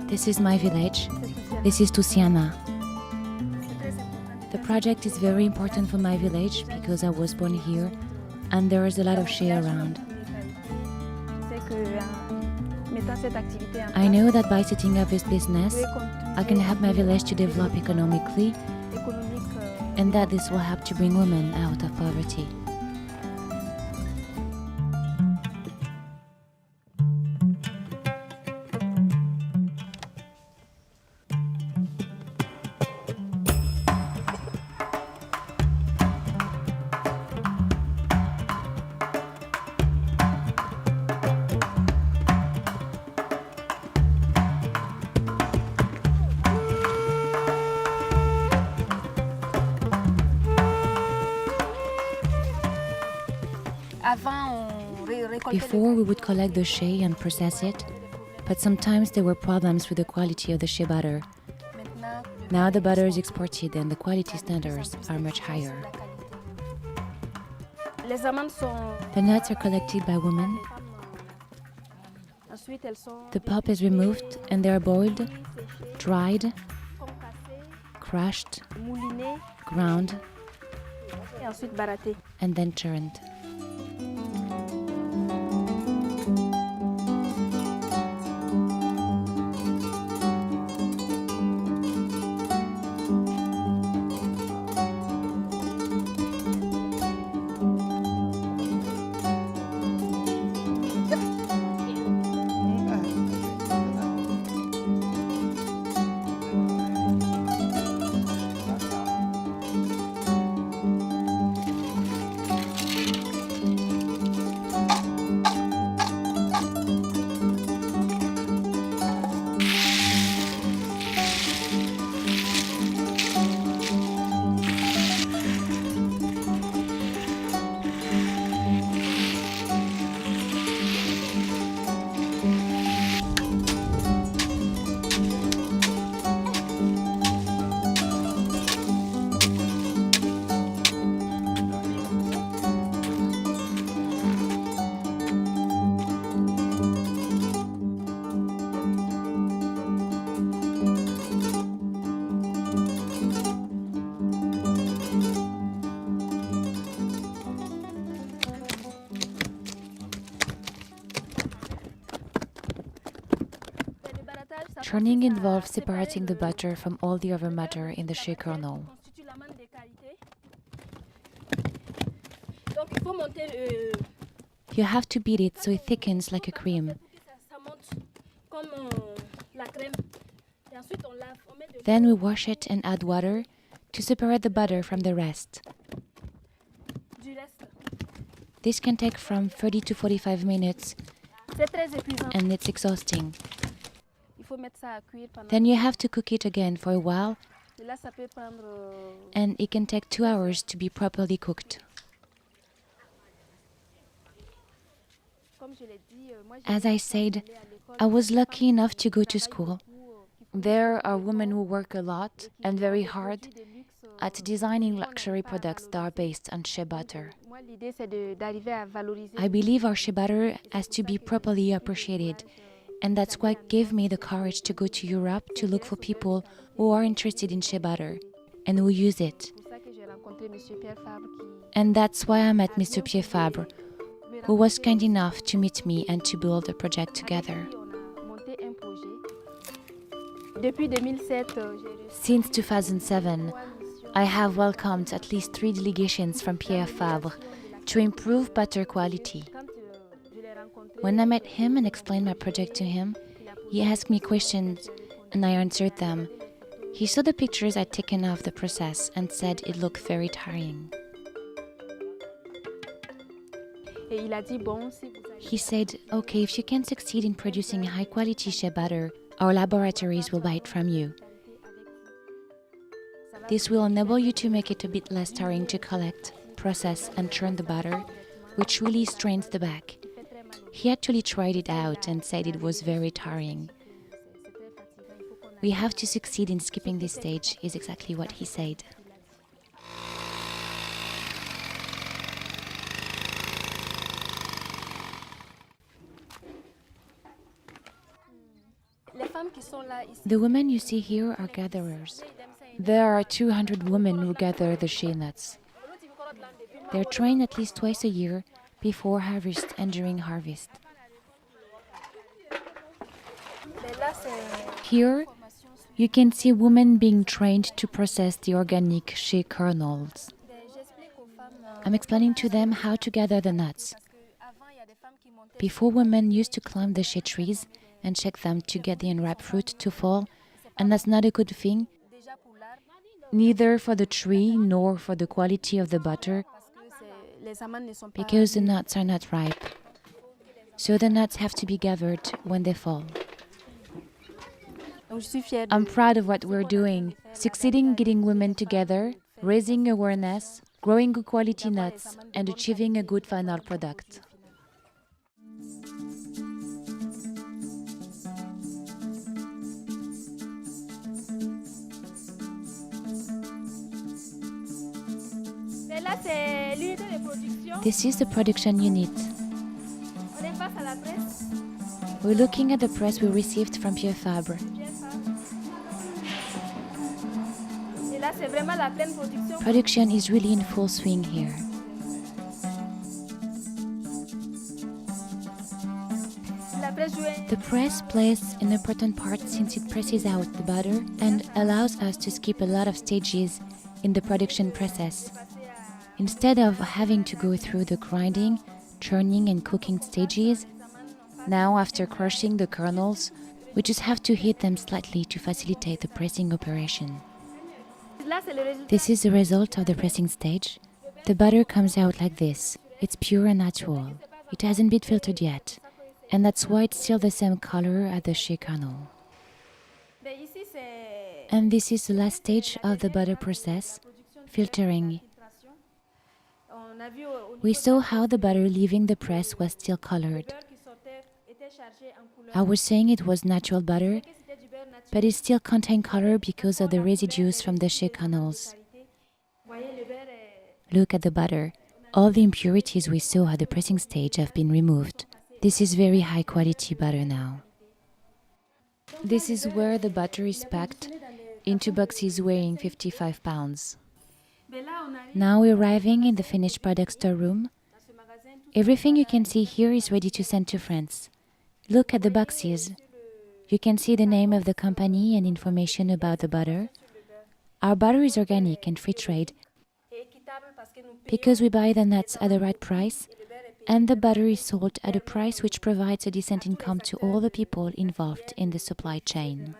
This is my village. This is Tusiana. The project is very important for my village because I was born here and there is a lot of shea around. I know that by setting up this business, I can help my village to develop economically and that this will help to bring women out of poverty. Before, we would collect the shea and process it, but sometimes there were problems with the quality of the shea butter. Now the butter is exported and the quality standards are much higher. The nuts are collected by women. The pulp is removed and they are boiled, dried, crushed, ground, and then churned. Churning involves separating the butter from all the other matter in the shea kernel. You have to beat it so it thickens like a cream. Then we wash it and add water to separate the butter from the rest. This can take from 30 to 45 minutes and it's exhausting. Then you have to cook it again for a while and it can take 2 hours to be properly cooked. As I said, I was lucky enough to go to school. There are women who work a lot and very hard at designing luxury products that are based on shea butter. I believe our shea butter has to be properly appreciated, and that's what gave me the courage to go to Europe to look for people who are interested in shea butter and who use it. And that's why I met Mr. Pierre Fabre, who was kind enough to meet me and to build a project together. Since 2007, I have welcomed at least 3 delegations from Pierre Fabre to improve butter quality. When I met him and explained my project to him, he asked me questions and I answered them. He saw the pictures I'd taken of the process and said it looked very tiring. He said, okay, if you can succeed in producing high-quality shea butter, our laboratories will buy it from you. This will enable you to make it a bit less tiring to collect, process and churn the butter, which really strains the back. He actually tried it out and said it was very tiring. We have to succeed in skipping this stage, is exactly what he said. The women you see here are gatherers. There are 200 women who gather the shea nuts. They're trained at least twice a year, before harvest and during harvest. Here, you can see women being trained to process the organic shea kernels. I'm explaining to them how to gather the nuts. Before, women used to climb the shea trees and check them to get the unripe fruit to fall, and that's not a good thing, neither for the tree nor for the quality of the butter, because the nuts are not ripe. So the nuts have to be gathered when they fall. I'm proud of what we're doing, succeeding getting women together, raising awareness, growing good quality nuts, and achieving a good final product. This is the production unit. We're looking at the press we received from Pierre Fabre. Production is really in full swing here. The press plays an important part since it presses out the butter and allows us to skip a lot of stages in the production process. Instead of having to go through the grinding, churning and cooking stages, now after crushing the kernels, we just have to heat them slightly to facilitate the pressing operation. This is the result of the pressing stage. The butter comes out like this. It's pure and natural. It hasn't been filtered yet, and that's why it's still the same color as the shea kernel. And this is the last stage of the butter process, filtering. We saw how the butter leaving the press was still colored. I was saying it was natural butter, but it still contained color because of the residues from the shea kernels. Look at the butter. All the impurities we saw at the pressing stage have been removed. This is very high quality butter now. This is where the butter is packed into boxes weighing 55 pounds. Now we're arriving in the finished product storeroom. Everything you can see here is ready to send to France. Look at the boxes. You can see the name of the company and information about the butter. Our butter is organic and free trade because we buy the nuts at the right price, and the butter is sold at a price which provides a decent income to all the people involved in the supply chain.